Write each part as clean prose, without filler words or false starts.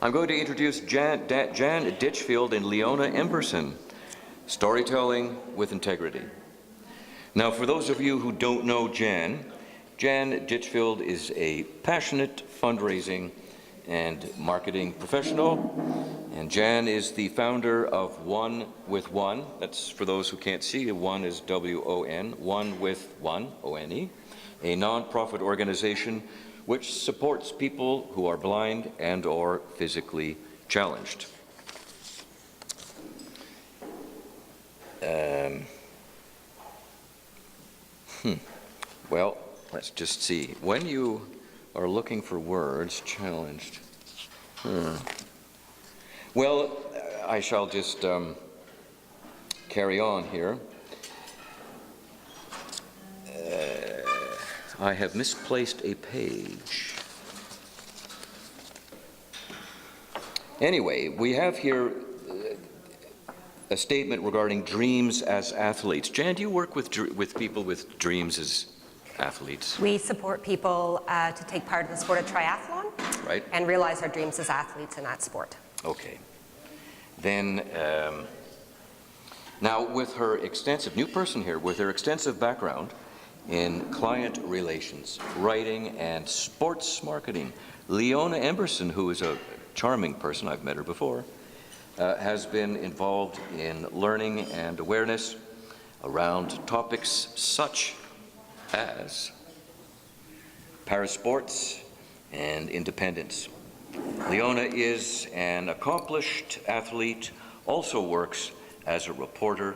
I'm going to introduce Jan Ditchfield and Leona Emberson, Storytelling with Integrity. Now, for those of you who don't know Jan Ditchfield is a passionate fundraising and marketing professional, and Jan is the founder of One with One. That's for those who can't see. One is W-O-N, One with One, O-N-E, a nonprofit organization which supports people who are blind and or physically challenged. Well, let's just see. When you are looking for words, challenged. Well, I shall just carry on here. I have misplaced a page. Anyway, we have here a statement regarding dreams as athletes. Jan, do you work with people with dreams as athletes? We support people to take part in the sport of triathlon, right, and realize their dreams as athletes in that sport. Okay. Then, now with her extensive, new person here, with her extensive background in client relations, writing, and sports marketing, Leona Emberson, who is a charming person, I've met her before, has been involved in learning and awareness around topics such as parasports and independence. Leona is an accomplished athlete, also works as a reporter,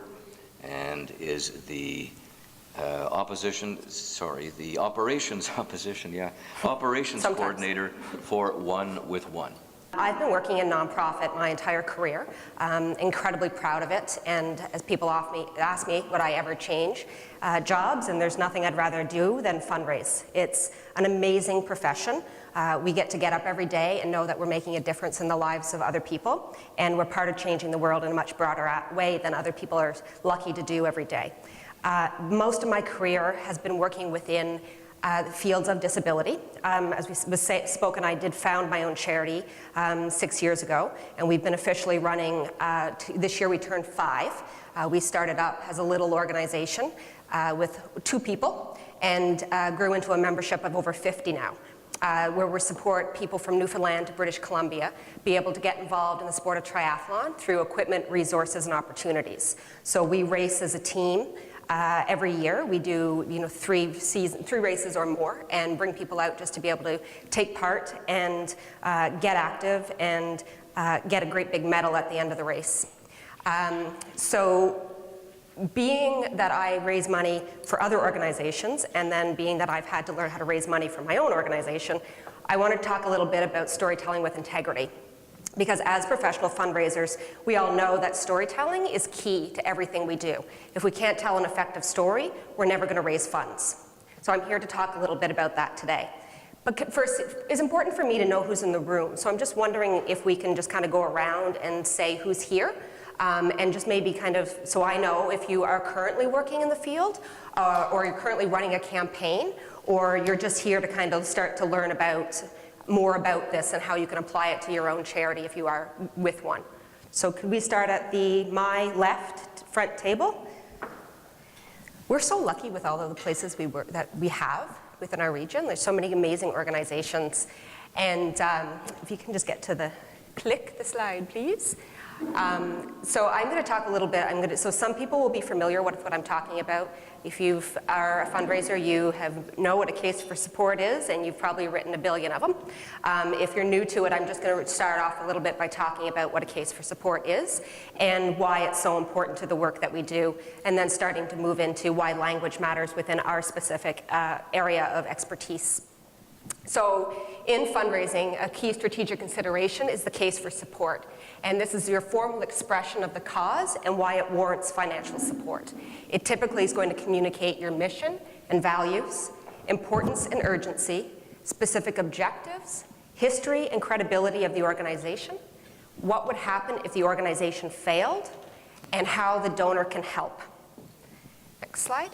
and is the operations coordinator for One with One. I've been working in nonprofit my entire career, incredibly proud of it, and as people ask me would I ever change jobs, and there's nothing I'd rather do than fundraise. It's an amazing profession. We get to get up every day and know that we're making a difference in the lives of other people, and we're part of changing the world in a much broader way than other people are lucky to do every day. Most of my career has been working within the fields of disability. As was spoken, I did found my own charity 6 years ago, and we've been officially running, this year we turned 5. We started up as a little organization with 2 people and grew into a membership of over 50 now. Where we support people from Newfoundland to British Columbia be able to get involved in the sport of triathlon through equipment, resources, and opportunities. So we race as a team. Every year we do 3 races or more, and bring people out just to be able to take part and get active and get a great big medal at the end of the race. So being that I raise money for other organizations, and then being that I've had to learn how to raise money for my own organization, I want to talk a little bit about storytelling with integrity. Because as professional fundraisers, we all know that storytelling is key to everything we do. If we can't tell an effective story, we're never going to raise funds. So I'm here to talk a little bit about that today. But first, it's important for me to know who's in the room. So I'm just wondering if we can just kind of go around and say who's here, and just maybe kind of, so I know if you are currently working in the field, or you're currently running a campaign, or you're just here to kind of start to learn more about this and how you can apply it to your own charity if you are with one. So could we start at my left front table? We're so lucky with all of the places that we have within our region. There's so many amazing organizations. And if you can just get to click the slide, please. So I'm going to talk a little bit, so some people will be familiar with what I'm talking about. If you are a fundraiser, you know what a case for support is, and you've probably written a billion of them. If you're new to it, I'm just going to start off a little bit by talking about what a case for support is and why it's so important to the work that we do, and then starting to move into why language matters within our specific area of expertise. So in fundraising, a key strategic consideration is the case for support. And this is your formal expression of the cause and why it warrants financial support. It typically is going to communicate your mission and values, importance and urgency, specific objectives, history and credibility of the organization, what would happen if the organization failed, and how the donor can help. Next slide.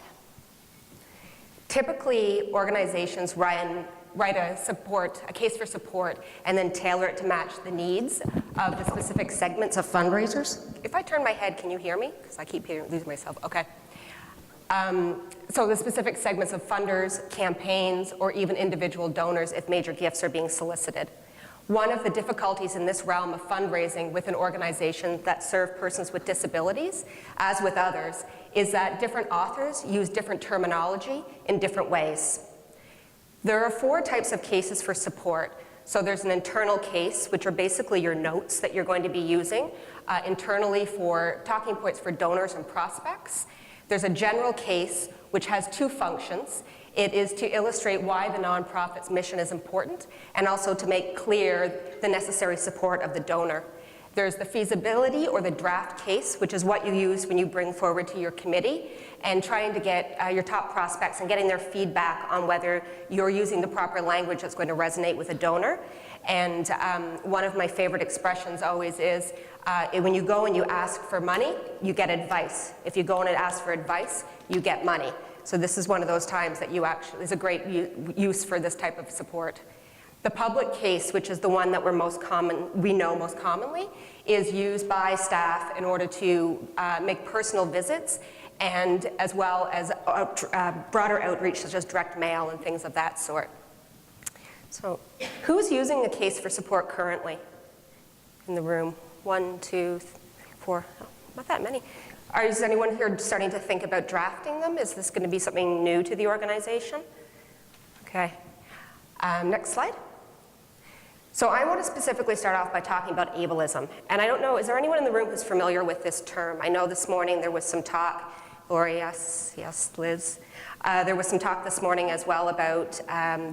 Typically, organizations run write a case for support, and then tailor it to match the needs of the specific segments of fundraisers. If I turn my head, can you hear me? Because I keep losing myself. Okay. So the specific segments of funders, campaigns, or even individual donors if major gifts are being solicited. One of the difficulties in this realm of fundraising with an organization that serve persons with disabilities, as with others, is that different authors use different terminology in different ways. There are 4 types of cases for support. So there's an internal case, which are basically your notes that you're going to be using internally for talking points for donors and prospects. There's a general case, which has 2 functions. It is to illustrate why the nonprofit's mission is important, and also to make clear the necessary support of the donor. There's the feasibility or the draft case, which is what you use when you bring forward to your committee, and trying to get your top prospects and getting their feedback on whether you're using the proper language that's going to resonate with a donor. And one of my favorite expressions always is, when you go and you ask for money, you get advice. If you go and ask for advice, you get money. So this is one of those times that is a great use for this type of support. The public case, which is the one that we know most commonly, is used by staff in order to make personal visits, and as well as broader outreach such as direct mail and things of that sort. So who's using a case for support currently in the room? 1, 2, 4, not that many. Is anyone here starting to think about drafting them? Is this going to be something new to the organization? Okay. Next slide. So I want to specifically start off by talking about ableism. And I don't know, is there anyone in the room who's familiar with this term? I know this morning there was some talk. Lori, yes, Liz. There was some talk this morning as well about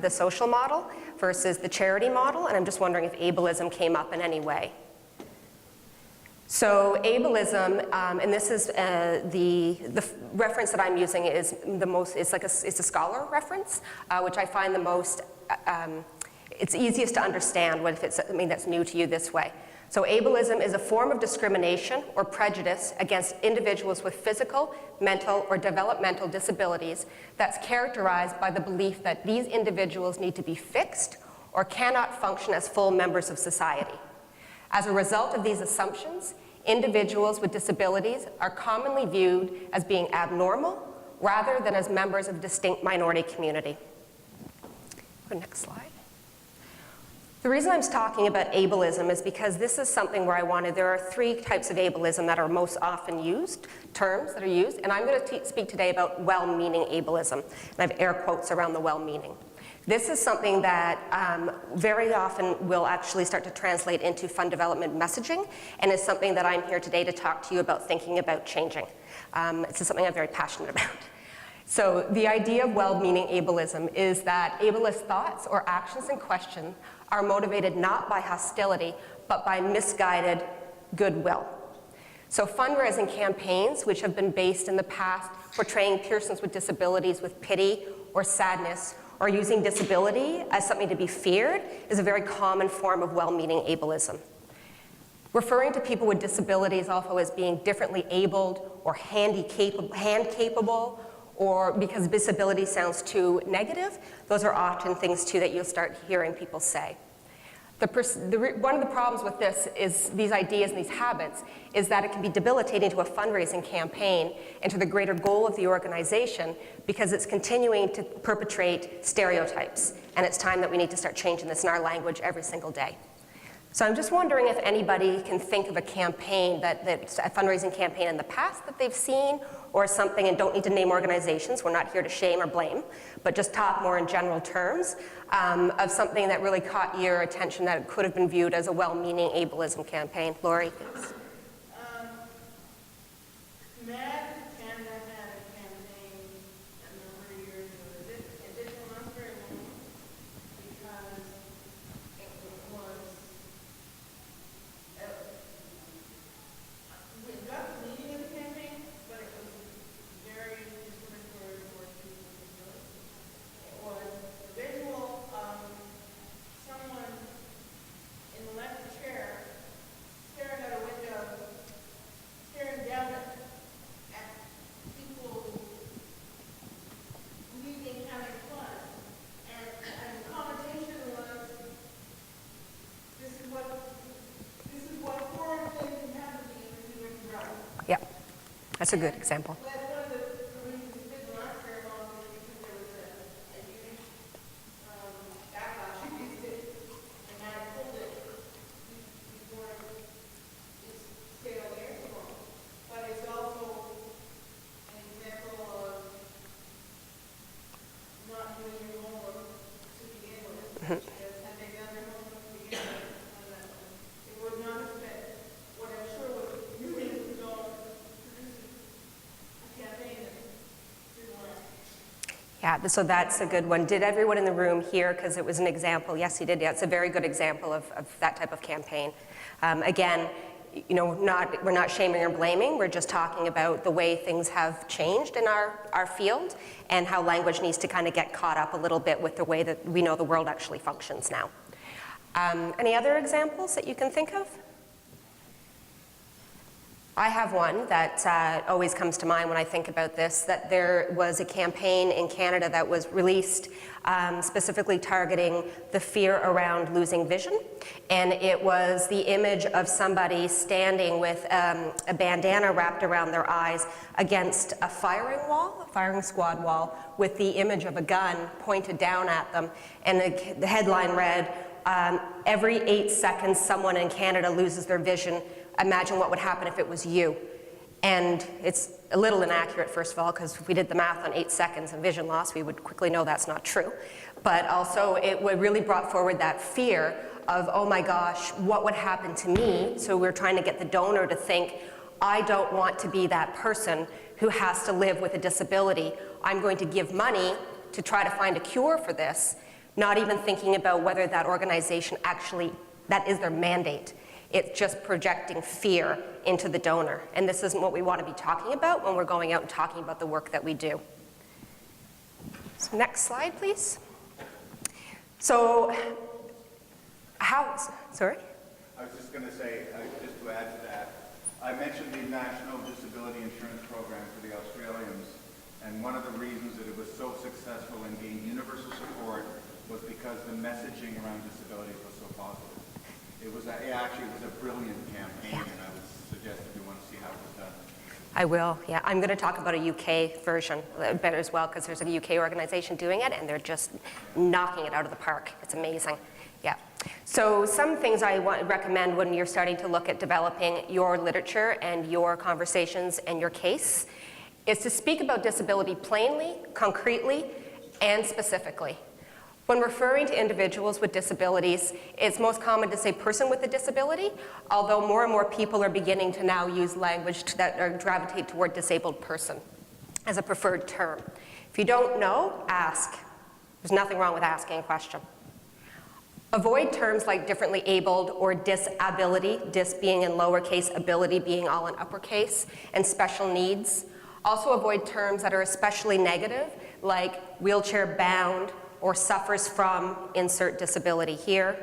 the social model versus the charity model, and I'm just wondering if ableism came up in any way. So ableism, and this is the reference that I'm using is it's a scholar reference, which I find the most, it's easiest to understand if it's something that's new to you this way. So ableism is a form of discrimination or prejudice against individuals with physical, mental, or developmental disabilities that's characterized by the belief that these individuals need to be fixed or cannot function as full members of society. As a result of these assumptions, individuals with disabilities are commonly viewed as being abnormal rather than as members of a distinct minority community. Next slide. The reason I'm talking about ableism is because this is something where there are 3 types of ableism that are most often used, terms that are used, and I'm going to speak today about well-meaning ableism. And I have air quotes around the well-meaning. This is something that very often will actually start to translate into fund development messaging, and is something that I'm here today to talk to you about thinking about changing. It's just something I'm very passionate about. So the idea of well-meaning ableism is that ableist thoughts or actions in question are motivated not by hostility, but by misguided goodwill. So fundraising campaigns, which have been based in the past portraying persons with disabilities with pity or sadness, or using disability as something to be feared, is a very common form of well-meaning ableism. Referring to people with disabilities also as being differently abled or hand capable, or because disability sounds too negative, those are often things too that you'll start hearing people say. One of the problems with this is these ideas and these habits is that it can be debilitating to a fundraising campaign and to the greater goal of the organization, because it's continuing to perpetrate stereotypes, and it's time that we need to start changing this in our language every single day. So I'm just wondering if anybody can think of a campaign, a fundraising campaign in the past that they've seen, or something, and don't need to name organizations, we're not here to shame or blame, but just talk more in general terms, of something that really caught your attention that could have been viewed as a well-meaning ableism campaign. Lori? Yes. Canada had a campaign a number of years ago. It didn't last very long because we got the meaning of the campaign, but it was very discriminatory towards people with disabilities. It was a visual of someone in the left chair staring out a window That's a good example. That's one of the reasons it didn't last very long, is because there was a huge backlash against it, and I pulled it before it's stayed on there so long. But it's also an example of not doing your homework to begin with. Because had they done their homework to begin with, on that one, it would not have spent what I'm sure was millions of dollars producing a campaign that didn't last. Yeah, so that's a good one. Did everyone in the room hear, because it was an example? Yes, you did. Yeah, it's a very good example of that type of campaign. Again, you know, we're not shaming or blaming. We're just talking about the way things have changed in our field and how language needs to kind of get caught up a little bit with the way that we know the world actually functions now. Any other examples that you can think of? I have one that always comes to mind when I think about this, that there was a campaign in Canada that was released specifically targeting the fear around losing vision. And it was the image of somebody standing with a bandana wrapped around their eyes against a firing wall, a firing squad wall, with the image of a gun pointed down at them. And the headline read, every 8 seconds someone in Canada loses their vision. Imagine what would happen if it was you. And it's a little inaccurate, first of all, because if we did the math on 8 seconds of vision loss, we would quickly know that's not true. But also, it really brought forward that fear of, oh my gosh, what would happen to me? So we're trying to get the donor to think, I don't want to be that person who has to live with a disability. I'm going to give money to try to find a cure for this, not even thinking about whether that organization actually, that is their mandate. It's just projecting fear into the donor. And this isn't what we want to be talking about when we're going out and talking about the work that we do. So next slide, please. So sorry? I was just going to say, just to add to that, I mentioned the National Disability Insurance Program for the Australians, and one of the reasons that it was so successful and gained universal support was because the messaging around disabilities was so positive. It was a brilliant campaign, and I would suggest if you want to see how it was done. I will, yeah. I'm going to talk about a UK version better as well, because there's a UK organization doing it, and they're just knocking it out of the park. It's amazing. Yeah. So some things I recommend when you're starting to look at developing your literature and your conversations and your case is to speak about disability plainly, concretely, and specifically. When referring to individuals with disabilities, it's most common to say person with a disability, although more and more people are beginning to now use language that gravitate toward disabled person as a preferred term. If you don't know, ask. There's nothing wrong with asking a question. Avoid terms like differently abled or disability, dis being in lowercase, ability being all in uppercase, and special needs. Also avoid terms that are especially negative, like wheelchair bound, or suffers from, insert disability here.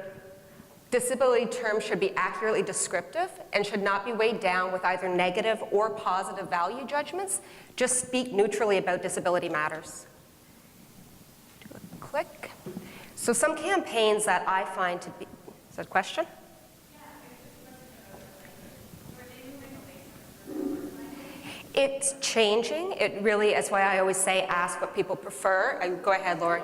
Disability terms should be accurately descriptive and should not be weighed down with either negative or positive value judgments. Just speak neutrally about disability matters. Do a click. So some campaigns that I find to be, is that a question? It's changing. It really, that's why I always say ask what people prefer. Go ahead, Lori.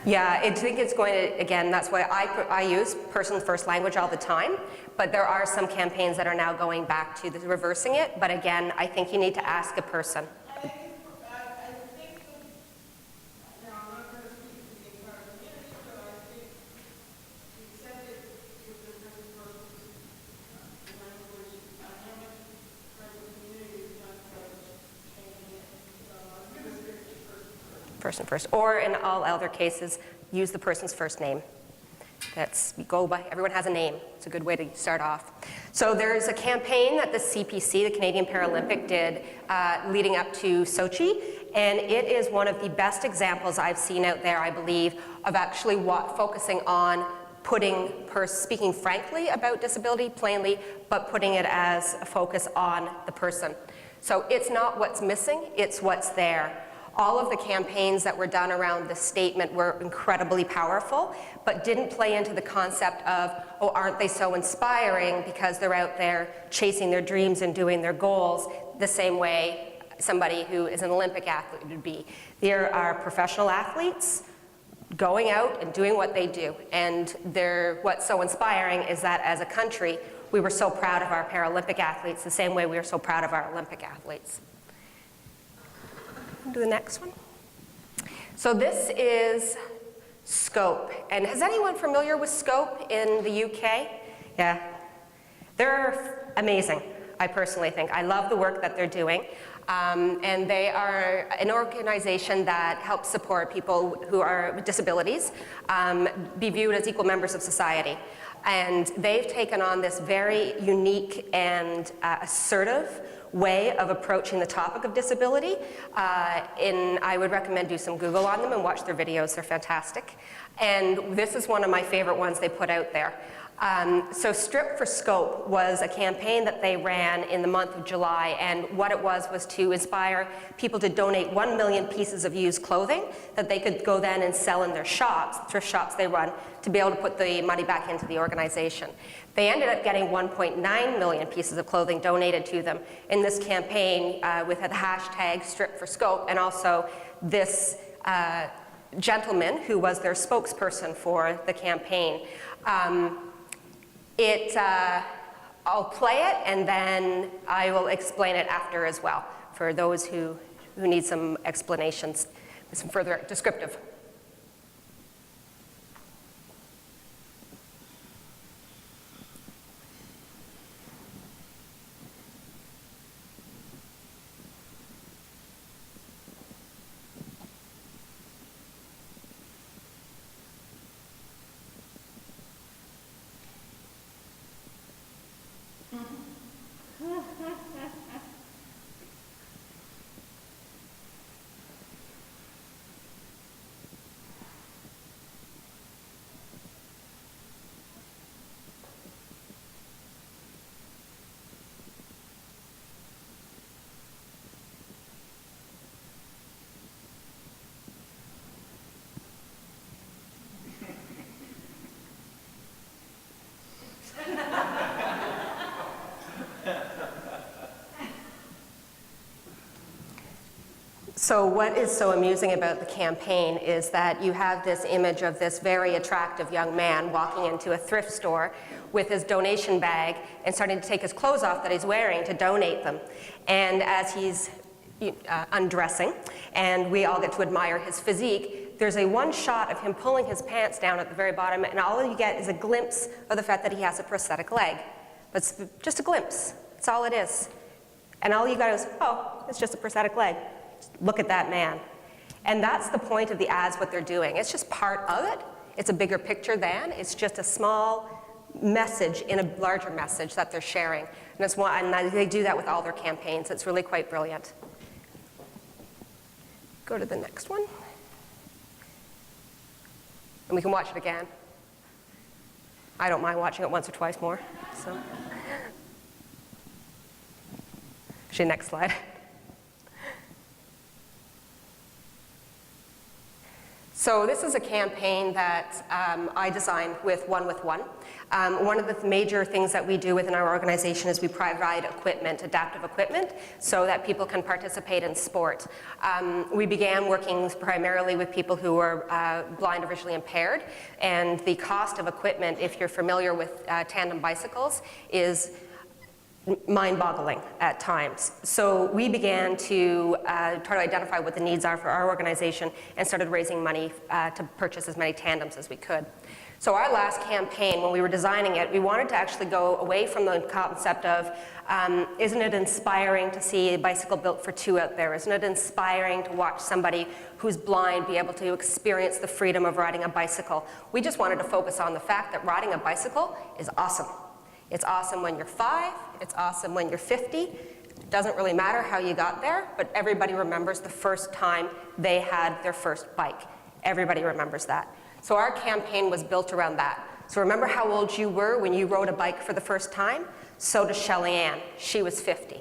Yeah, I think it's going to, again, that's why I use person first language all the time, but there are some campaigns that are now going back to reversing it, but again, I think you need to ask a person. Person first, or in all other cases, use the person's first name. Everyone has a name. It's a good way to start off. So there's a campaign that the CPC, the Canadian Paralympic, did leading up to Sochi, and it is one of the best examples I've seen out there, I believe, of actually focusing on speaking frankly about disability, plainly, but putting it as a focus on the person. So it's not what's missing, it's what's there. All of the campaigns that were done around this statement were incredibly powerful, but didn't play into the concept of, oh, aren't they so inspiring because they're out there chasing their dreams and doing their goals the same way somebody who is an Olympic athlete would be. There are professional athletes going out and doing what they do. And what's so inspiring is that as a country, we were so proud of our Paralympic athletes the same way we are so proud of our Olympic athletes. Do the next one. So this is Scope. And is anyone familiar with Scope in the UK? Yeah. They're amazing, I personally think. I love the work that they're doing. And they are an organization that helps support people who are with disabilities be viewed as equal members of society. And they've taken on this very unique and assertive way of approaching the topic of disability. I would recommend do some Google on them and watch their videos. They're fantastic. And this is one of my favorite ones they put out there. So Strip for Scope was a campaign that they ran in the month of July, and what it was to inspire people to donate 1 million pieces of used clothing that they could go then and sell in their shops, thrift shops they run, to be able to put the money back into the organization. They ended up getting 1.9 million pieces of clothing donated to them in this campaign with the hashtag Strip for Scope, and also this gentleman who was their spokesperson for the campaign. I'll play it and then I will explain it after as well for those who need some explanations, some further descriptive. So what is so amusing about the campaign is that you have this image of this very attractive young man walking into a thrift store with his donation bag and starting to take his clothes off that he's wearing to donate them. And as he's undressing, and we all get to admire his physique, there's a one shot of him pulling his pants down at the very bottom, and all you get is a glimpse of the fact that he has a prosthetic leg. But it's just a glimpse. That's all it is. And all you got is, oh, it's just a prosthetic leg. Look at that man. And that's the point of the ads, what they're doing. It's just part of it. It's a bigger picture than. It's just a small message in a larger message that they're sharing. And they do that with all their campaigns. It's really quite brilliant. Go to the next one. And we can watch it again. I don't mind watching it once or twice more. So. Actually, next slide. So this is a campaign that I designed with One. One of the major things that we do within our organization is we provide equipment, adaptive equipment, so that people can participate in sport. We began working primarily with people who are blind or visually impaired, and the cost of equipment, if you're familiar with tandem bicycles, is mind-boggling at times. So we began to try to identify what the needs are for our organization and started raising money to purchase as many tandems as we could. So our last campaign, when we were designing it, we wanted to actually go away from the concept of, isn't it inspiring to see a bicycle built for two out there? Isn't it inspiring to watch somebody who's blind be able to experience the freedom of riding a bicycle? We just wanted to focus on the fact that riding a bicycle is awesome. It's awesome when you're 5, it's awesome when you're 50. It doesn't really matter how you got there, but everybody remembers the first time they had their first bike. Everybody remembers that. So our campaign was built around that. So remember how old you were when you rode a bike for the first time? So does Shelly Ann. She was 50.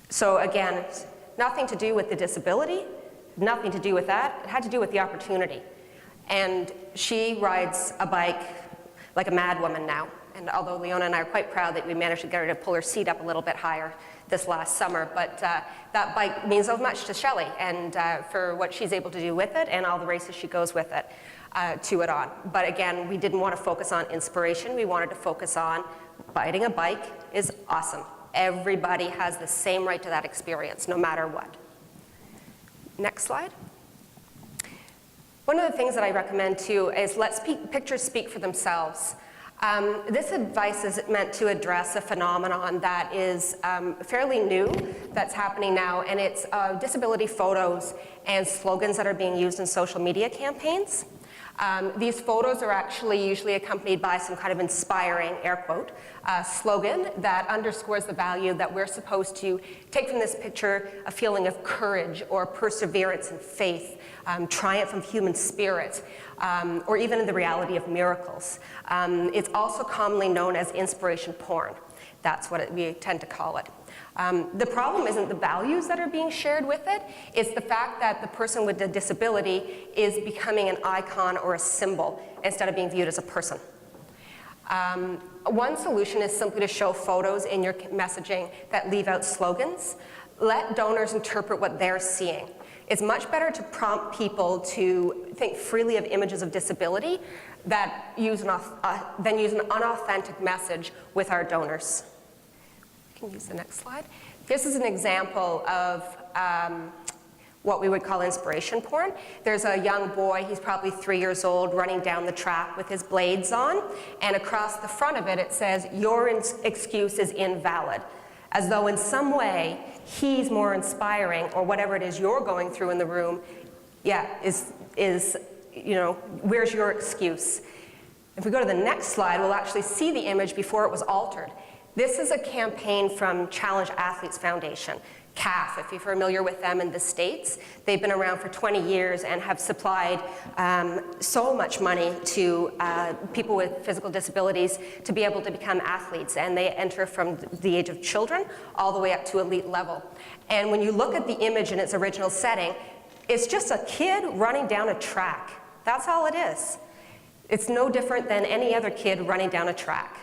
So again, Nothing to do with the disability, nothing to do with that. It had to do with the opportunity. And she rides a bike like a mad woman now. And although Leona and I are quite proud that we managed to get her to pull her seat up a little bit higher this last summer, but that bike means so much to Shelley and for what she's able to do with it and all the races she goes with it, to it on. But again, we didn't want to focus on inspiration. We wanted to focus on riding a bike is awesome. Everybody has the same right to that experience, no matter what. Next slide. One of the things that I recommend too is let pictures speak for themselves. This advice is meant to address a phenomenon that is fairly new that's happening now, and it's disability photos and slogans that are being used in social media campaigns. These photos are actually usually accompanied by some kind of inspiring, air quote, slogan that underscores the value that we're supposed to take from this picture a feeling of courage or perseverance and faith, triumph of human spirit, or even the reality of miracles. It's also commonly known as inspiration porn. That's what we tend to call it. The problem isn't the values that are being shared with it, it's the fact that the person with a disability is becoming an icon or a symbol instead of being viewed as a person. One solution is simply to show photos in your messaging that leave out slogans. Let donors interpret what they're seeing. It's much better to prompt people to think freely of images of disability than use an unauthentic message with our donors. We can use the next slide. This is an example of what we would call inspiration porn. There's a young boy, he's probably 3 years old, running down the track with his blades on, and across the front of it, it says, "Your excuse is invalid," as though in some way he's more inspiring, or whatever it is you're going through in the room, where's your excuse? If we go to the next slide, we'll actually see the image before it was altered. This is a campaign from Challenge Athletes Foundation, CAF, if you're familiar with them in the States. They've been around for 20 years and have supplied so much money to people with physical disabilities to be able to become athletes. And they enter from the age of children all the way up to elite level. And when you look at the image in its original setting, it's just a kid running down a track. That's all it is. It's no different than any other kid running down a track.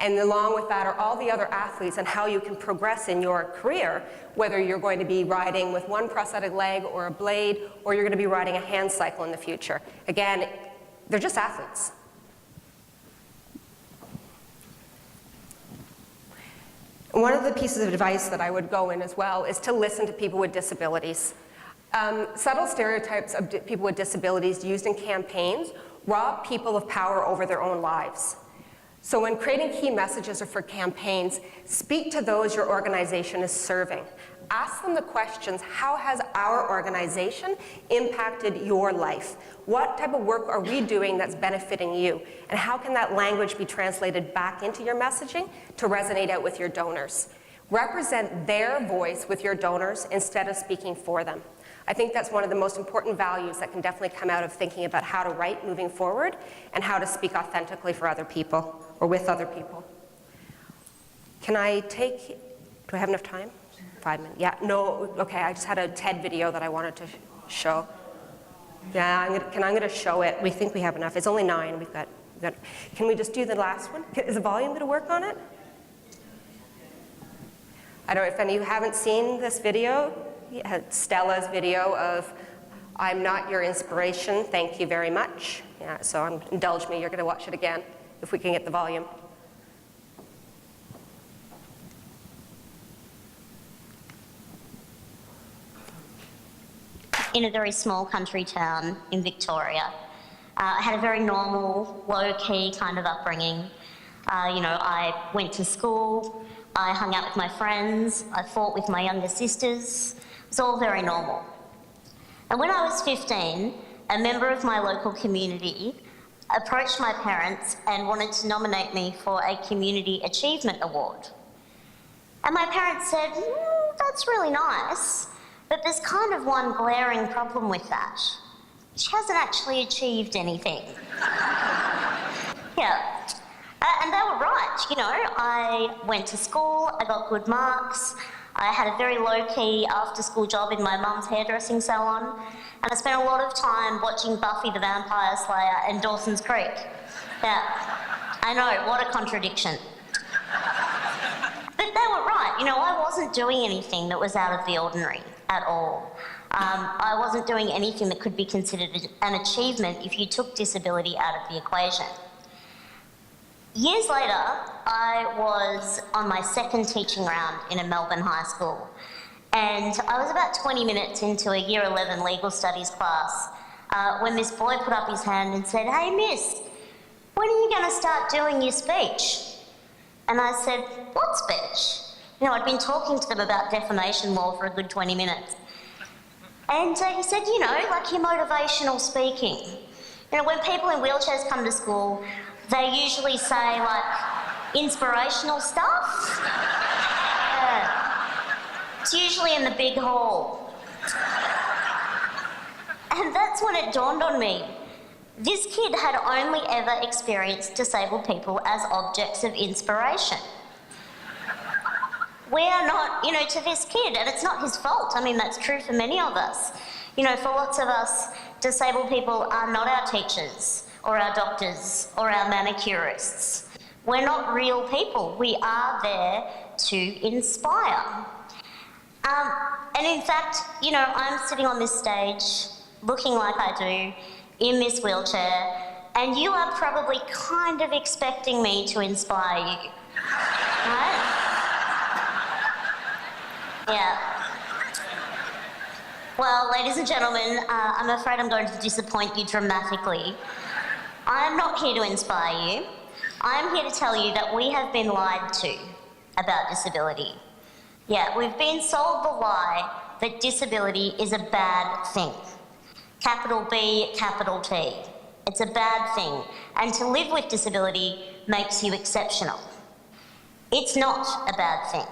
And along with that are all the other athletes and how you can progress in your career, whether you're going to be riding with one prosthetic leg or a blade, or you're going to be riding a hand cycle in the future. Again, they're just athletes. One of the pieces of advice that I would go in as well is to listen to people with disabilities. Subtle stereotypes of people with disabilities used in campaigns rob people of power over their own lives. So when creating key messages or for campaigns, speak to those your organization is serving. Ask them the questions, how has our organization impacted your life? What type of work are we doing that's benefiting you? And how can that language be translated back into your messaging to resonate out with your donors? Represent their voice with your donors instead of speaking for them. I think that's one of the most important values that can definitely come out of thinking about how to write moving forward and how to speak authentically for other people or with other people. Do I have enough time? 5 minutes. Yeah, no, okay, I just had a TED video that I wanted to show. Yeah, I'm going to show it. We think we have enough. It's only 9. We've got, can we just do the last one? Is the volume going to work on it? I don't know if any of you haven't seen this video. Stella's video of "I'm not your inspiration, thank you very much." Yeah, so indulge me, you're going to watch it again if we can get the volume. In a very small country town in Victoria. I had a very normal, low-key kind of upbringing. I went to school, I hung out with my friends, I fought with my younger sisters. It was all very normal. And when I was 15, a member of my local community approached my parents and wanted to nominate me for a Community Achievement Award. And my parents said, that's really nice, but there's kind of one glaring problem with that. She hasn't actually achieved anything. Yeah. And they were right, I went to school, I got good marks, I had a very low-key after-school job in my mum's hairdressing salon, and I spent a lot of time watching Buffy the Vampire Slayer and Dawson's Creek. Yeah, I know, what a contradiction. But they were right, you know, I wasn't doing anything that was out of the ordinary at all. I wasn't doing anything that could be considered an achievement if you took disability out of the equation. Years later, I was on my second teaching round in a Melbourne high school, and I was about 20 minutes into a Year 11 legal studies class when this boy put up his hand and said, "Hey miss, when are you going to start doing your speech?" And I said, "What speech?" You know, I'd been talking to them about defamation law for a good 20 minutes. And he said, "You know, like your motivational speaking. You know, when people in wheelchairs come to school, they usually say, like, inspirational stuff." Yeah. It's usually in the big hall. And that's when it dawned on me. This kid had only ever experienced disabled people as objects of inspiration. We are not, you know, to this kid, and it's not his fault. I mean, that's true for many of us. You know, for lots of us, disabled people are not our teachers or our doctors or our manicurists. We're not real people. We are there to inspire. And in fact, you know, I'm sitting on this stage looking like I do in this wheelchair, and you are probably kind of expecting me to inspire you, right? Yeah. Well, ladies and gentlemen, I'm afraid I'm going to disappoint you dramatically. I'm not here to inspire you. I'm here to tell you that we have been lied to about disability. Yeah, we've been sold the lie that disability is a bad thing. Capital B, capital T. It's a bad thing, and to live with disability makes you exceptional. It's not a bad thing,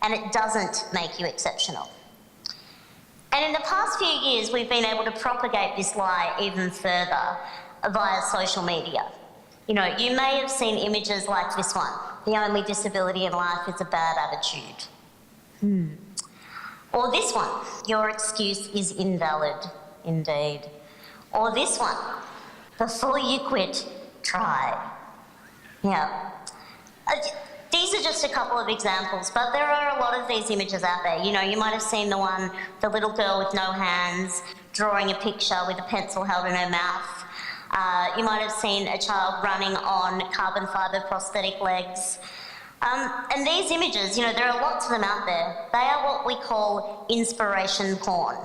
and it doesn't make you exceptional. And in the past few years, we've been able to propagate this lie even further via social media. You know, you may have seen images like this one: "The only disability in life is a bad attitude." Or this one: "Your excuse is invalid, indeed." Or this one: "Before you quit, try." Yeah. These are just a couple of examples, but there are a lot of these images out there. You know, you might have seen the one, the little girl with no hands drawing a picture with a pencil held in her mouth. You might have seen a child running on carbon fibre prosthetic legs. And these images, you know, there are lots of them out there. They are what we call inspiration porn.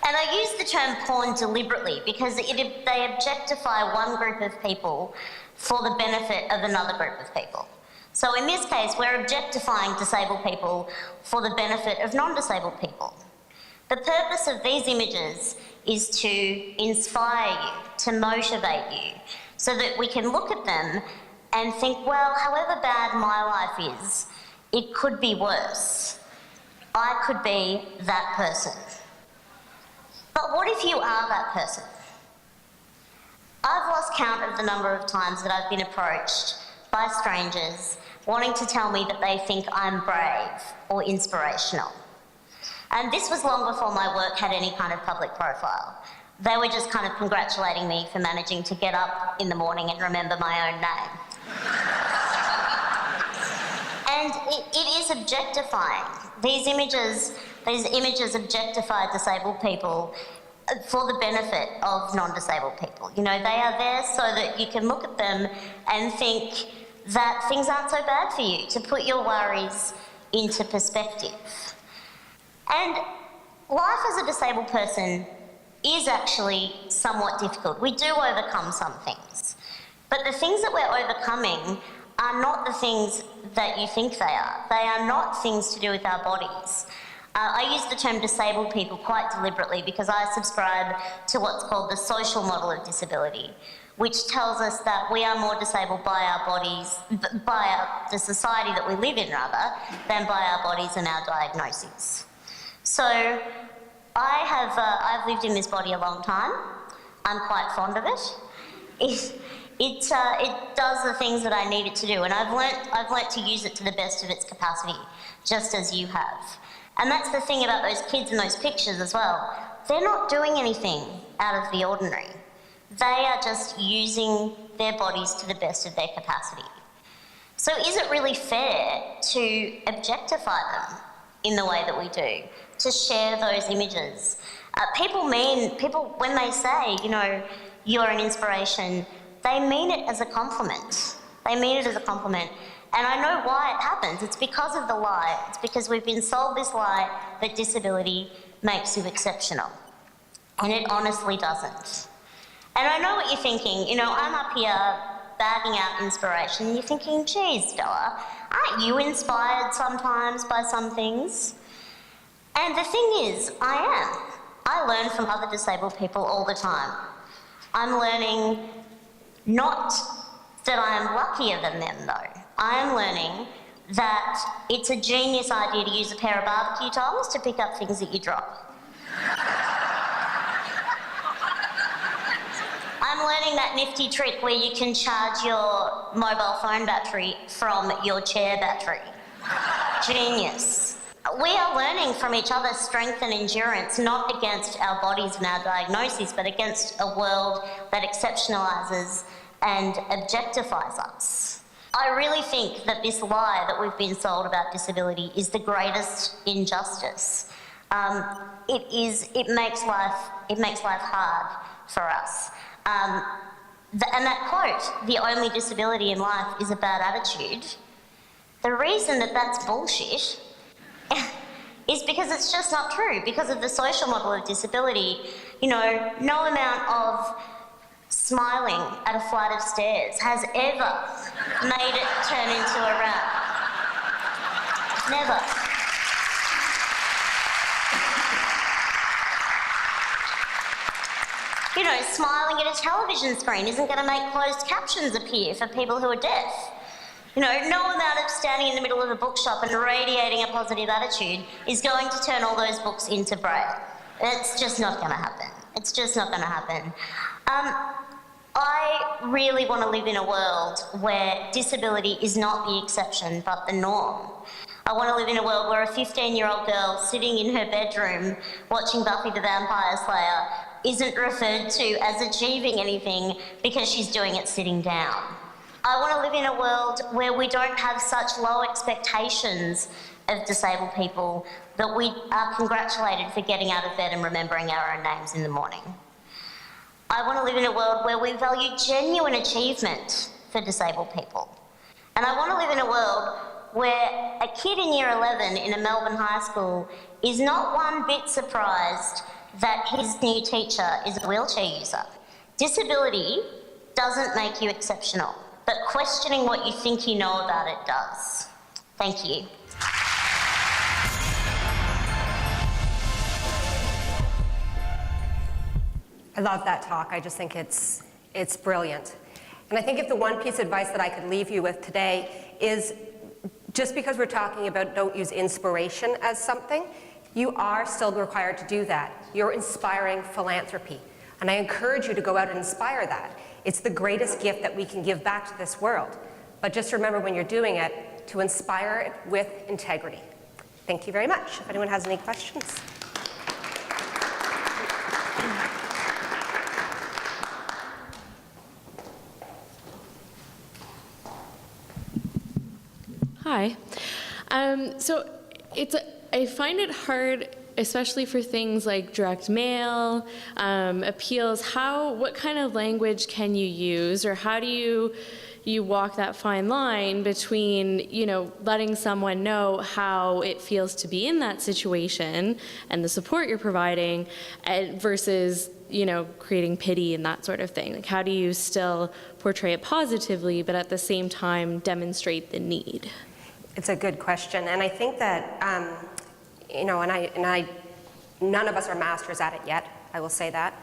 And I use the term porn deliberately because they objectify one group of people for the benefit of another group of people. So in this case, we're objectifying disabled people for the benefit of non-disabled people. The purpose of these images is to inspire you, to motivate you, so that we can look at them and think, well, however bad my life is, it could be worse. I could be that person. But what if you are that person? I've lost count of the number of times that I've been approached by strangers wanting to tell me that they think I'm brave or inspirational. And this was long before my work had any kind of public profile. They were just kind of congratulating me for managing to get up in the morning and remember my own name. And it is objectifying. These images objectify disabled people for the benefit of non-disabled people. You know, they are there so that you can look at them and think that things aren't so bad for you, to put your worries into perspective. And life as a disabled person is actually somewhat difficult. We do overcome some things. But the things that we're overcoming are not the things that you think they are. They are not things to do with our bodies. I use the term disabled people quite deliberately because I subscribe to what's called the social model of disability, which tells us that we are more disabled by our bodies, the society that we live in rather, than by our bodies and our diagnoses. So I've lived in this body a long time. I'm quite fond of it. it does the things that I need it to do, and I've learnt to use it to the best of its capacity, just as you have. And that's the thing about those kids in those pictures as well. They're not doing anything out of the ordinary. They are just using their bodies to the best of their capacity. So is it really fair to objectify them in the way that we do, to share those images? People, when they say, you know, you're an inspiration, they mean it as a compliment. They mean it as a compliment. And I know why it happens. It's because of the lie. It's because we've been sold this lie that disability makes you exceptional. And it honestly doesn't. And I know what you're thinking. You know, I'm up here bagging out inspiration, and you're thinking, geez, Stella, aren't you inspired sometimes by some things? And the thing is, I am. I learn from other disabled people all the time. I'm learning not that I am luckier than them, though. I am learning that it's a genius idea to use a pair of barbecue tongs to pick up things that you drop. I'm learning that nifty trick where you can charge your mobile phone battery from your chair battery. Genius. We are learning from each other's strength and endurance, not against our bodies and our diagnoses, but against a world that exceptionalises and objectifies us. I really think that this lie that we've been sold about disability is the greatest injustice. It makes life hard for us. And that quote, the only disability in life is a bad attitude, the reason that that's bullshit is because it's just not true. Because of the social model of disability, you know, no amount of smiling at a flight of stairs has ever made it turn into a rap. Never. You know, smiling at a television screen isn't going to make closed captions appear for people who are deaf. You know, no amount of standing in the middle of a bookshop and radiating a positive attitude is going to turn all those books into Braille. It's just not going to happen. It's just not going to happen. I really want to live in a world where disability is not the exception but the norm. I want to live in a world where a 15-year-old girl sitting in her bedroom watching Buffy the Vampire Slayer isn't referred to as achieving anything because she's doing it sitting down. I want to live in a world where we don't have such low expectations of disabled people that we are congratulated for getting out of bed and remembering our own names in the morning. I want to live in a world where we value genuine achievement for disabled people. And I want to live in a world where a kid in year 11 in a Melbourne high school is not one bit surprised that his new teacher is a wheelchair user. Disability doesn't make you exceptional, but questioning what you think you know about it does. Thank you. I love that talk. I just think it's brilliant. And I think if the one piece of advice that I could leave you with today is just because we're talking about don't use inspiration as something, you are still required to do that. You're inspiring philanthropy. And I encourage you to go out and inspire that. It's the greatest gift that we can give back to this world. But just remember when you're doing it, to inspire it with integrity. Thank you very much. If anyone has any questions. Hi. I find it hard, especially for things like direct mail, appeals. What kind of language can you use, or how do you walk that fine line between, letting someone know how it feels to be in that situation and the support you're providing, versus, creating pity and that sort of thing? Like, how do you still portray it positively, but at the same time demonstrate the need? It's a good question, and I think that, none of us are masters at it yet, I will say that.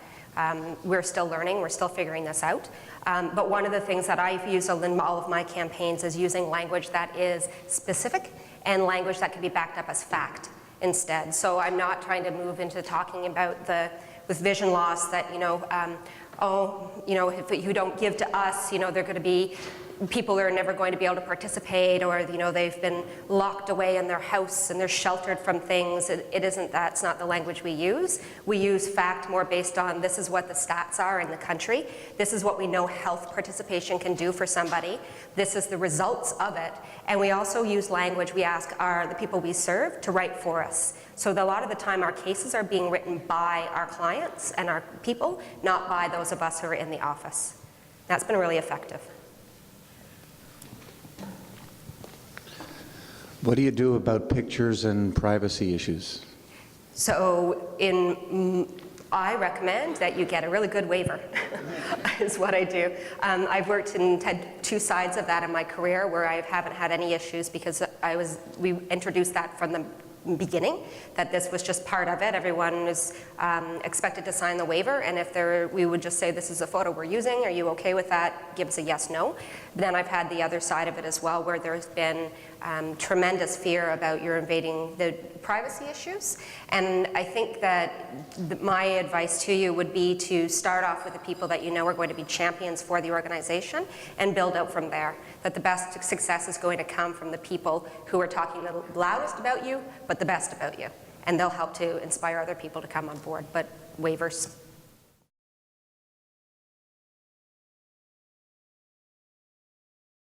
We're still learning, we're still figuring this out. But one of the things that I've used in all of my campaigns is using language that is specific and language that can be backed up as fact instead. So I'm not trying to move into talking about the with vision loss that, oh, if you don't give to us, they're going to be people are never going to be able to participate, or they've been locked away in their house and they're sheltered from things. That's not the language we use. We use fact more based on this is what the stats are in the country. This is what we know health participation can do for somebody. This is the results of it. And we also use language we ask the people we serve to write for us. So a lot of the time our cases are being written by our clients and our people, not by those of us who are in the office. That's been really effective. What do you do about pictures and privacy issues? So I recommend that you get a really good waiver, is what I do. I've worked in two sides of that in my career where I haven't had any issues because we introduced that from the beginning, that this was just part of it. Everyone was expected to sign the waiver, and if we would just say, this is a photo we're using, are you okay with that? Give us a yes, no. Then I've had the other side of it as well, where there's been tremendous fear about you're invading the privacy issues. And I think that my advice to you would be to start off with the people that you know are going to be champions for the organization and build out from there. That the best success is going to come from the people who are talking the loudest about you, but the best about you. And they'll help to inspire other people to come on board. But waivers